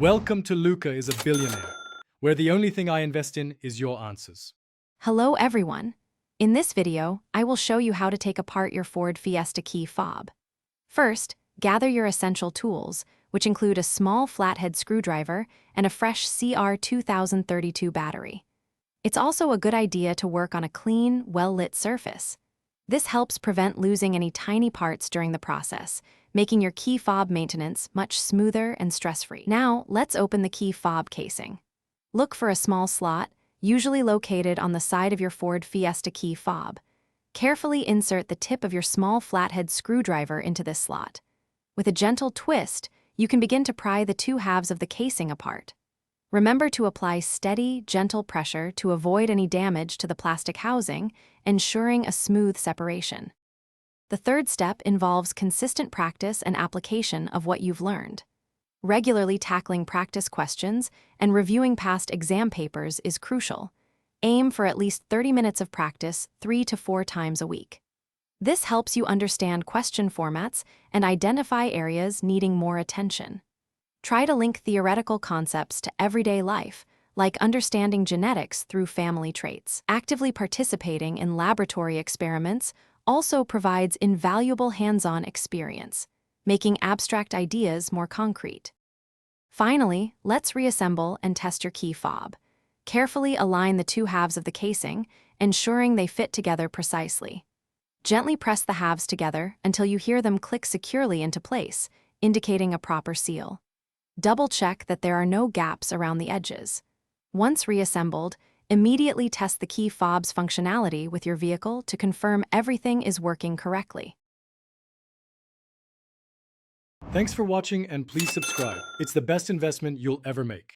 Welcome to Luca is a Billionaire, where the only thing I invest in is your answers. Hello everyone. In this video, I will show you how to take apart your Ford Fiesta key fob. First, gather your essential tools, which include a small flathead screwdriver and a fresh CR2032 battery. It's also a good idea to work on a clean, well-lit surface. This helps prevent losing any tiny parts during the process, making your key fob maintenance much smoother and stress-free. Now, let's open the key fob casing. Look for a small slot, usually located on the side of your Ford Fiesta key fob. Carefully insert the tip of your small flathead screwdriver into this slot. With a gentle twist, you can begin to pry the two halves of the casing apart. Remember to apply steady, gentle pressure to avoid any damage to the plastic housing, ensuring a smooth separation. The third step involves consistent practice and application of what you've learned. Regularly tackling practice questions and reviewing past exam papers is crucial. Aim for at least 30 minutes of practice 3 to 4 times a week. This helps you understand question formats and identify areas needing more attention. Try to link theoretical concepts to everyday life, like understanding genetics through family traits. Actively participating in laboratory experiments also provides invaluable hands-on experience, making abstract ideas more concrete. Finally, let's reassemble and test your key fob. Carefully align the two halves of the casing, ensuring they fit together precisely. Gently press the halves together until you hear them click securely into place, indicating a proper seal. Double-check that there are no gaps around the edges. Once reassembled, immediately test the key fob's functionality with your vehicle to confirm everything is working correctly. Thanks for watching and please subscribe. It's the best investment you'll ever make.